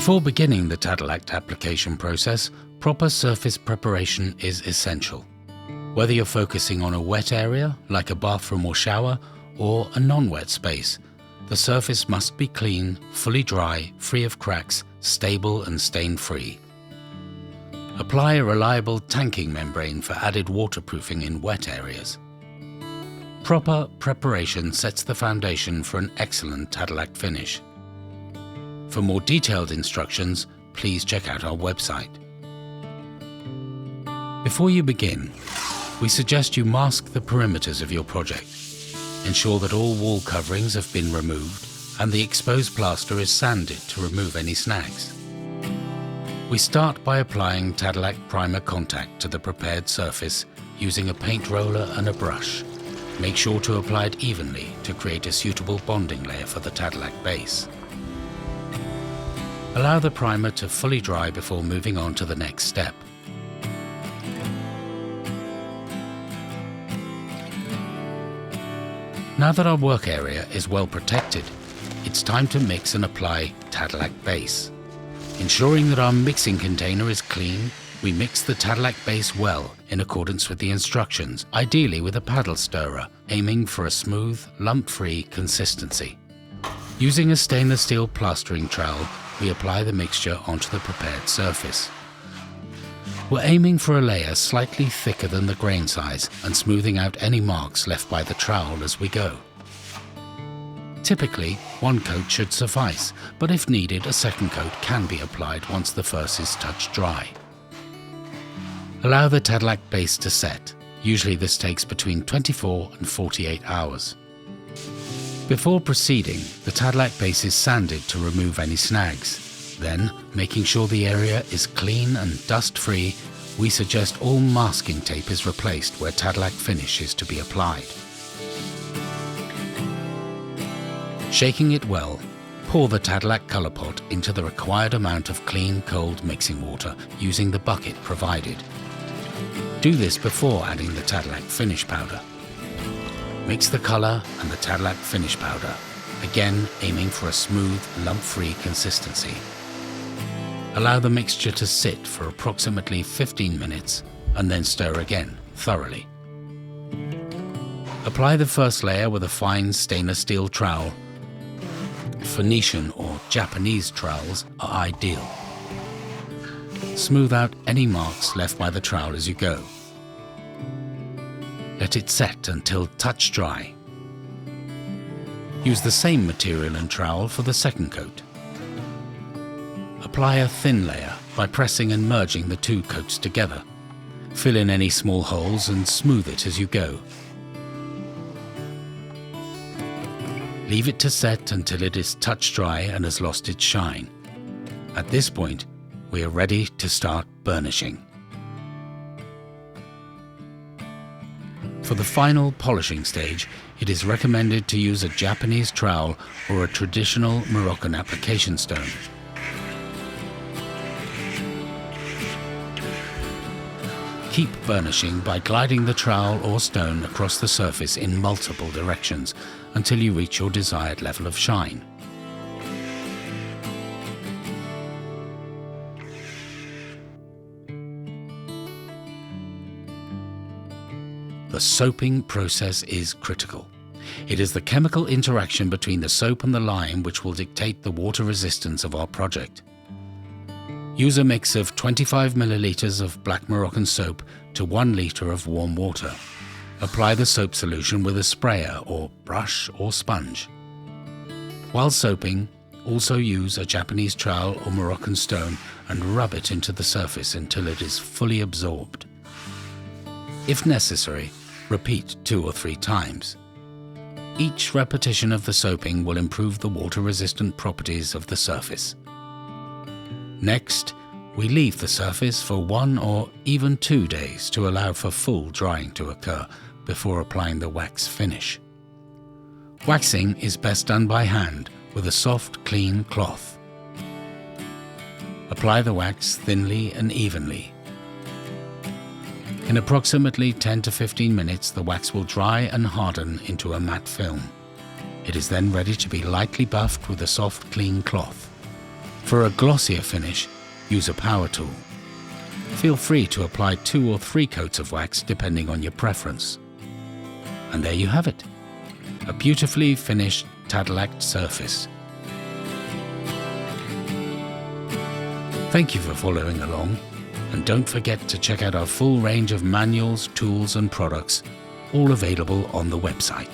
Before beginning the Tadelakt application process, proper surface preparation is essential. Whether you're focusing on a wet area, like a bathroom or shower, or a non-wet space, the surface must be clean, fully dry, free of cracks, stable and stain-free. Apply a reliable tanking membrane for added waterproofing in wet areas. Proper preparation sets the foundation for an excellent Tadelakt finish. For more detailed instructions, please check out our website. Before you begin, we suggest you mask the perimeters of your project. Ensure that all wall coverings have been removed and the exposed plaster is sanded to remove any snags. We start by applying Tadelakt primer contact to the prepared surface using a paint roller and a brush. Make sure to apply it evenly to create a suitable bonding layer for the Tadelakt base. Allow the primer to fully dry before moving on to the next step. Now that our work area is well protected, it's time to mix and apply Tadelakt base. Ensuring that our mixing container is clean, we mix the Tadelakt base well in accordance with the instructions, ideally with a paddle stirrer, aiming for a smooth, lump-free consistency. Using a stainless steel plastering trowel, we apply the mixture onto the prepared surface. We're aiming for a layer slightly thicker than the grain size and smoothing out any marks left by the trowel as we go. Typically, one coat should suffice, but if needed, a second coat can be applied once the first is touch dry. Allow the Tadelakt base to set. Usually this takes between 24 and 48 hours. Before proceeding, the Tadelakt base is sanded to remove any snags. Then, making sure the area is clean and dust-free, we suggest all masking tape is replaced where Tadelakt finish is to be applied. Shaking it well, pour the Tadelakt colour pot into the required amount of clean, cold mixing water using the bucket provided. Do this before adding the Tadelakt finish powder. Mix the colour and the Tadelakt finish powder, again aiming for a smooth, lump-free consistency. Allow the mixture to sit for approximately 15 minutes and then stir again thoroughly. Apply the first layer with a fine stainless steel trowel. Phoenician or Japanese trowels are ideal. Smooth out any marks left by the trowel as you go. Let it set until touch dry. Use the same material and trowel for the second coat. Apply a thin layer by pressing and merging the two coats together. Fill in any small holes and smooth it as you go. Leave it to set until it is touch dry and has lost its shine. At this point, we are ready to start burnishing. For the final polishing stage, it is recommended to use a Japanese trowel or a traditional Moroccan application stone. Keep burnishing by gliding the trowel or stone across the surface in multiple directions until you reach your desired level of shine. The soaping process is critical. It is the chemical interaction between the soap and the lime which will dictate the water resistance of our project. Use a mix of 25 milliliters of black Moroccan soap to 1 liter of warm water. Apply the soap solution with a sprayer or brush or sponge. While soaping, also use a Japanese trowel or Moroccan stone and rub it into the surface until it is fully absorbed. If necessary, repeat 2 or 3 times. Each repetition of the soaping will improve the water-resistant properties of the surface. Next, we leave the surface for 1 or even 2 days to allow for full drying to occur before applying the wax finish. Waxing is best done by hand with a soft, clean cloth. Apply the wax thinly and evenly. In approximately 10 to 15 minutes, the wax will dry and harden into a matte film. It is then ready to be lightly buffed with a soft, clean cloth. For a glossier finish, use a power tool. Feel free to apply 2 or 3 coats of wax depending on your preference. And there you have it, a beautifully finished Tadelakt surface. Thank you for following along, and don't forget to check out our full range of manuals, tools and products, all available on the website.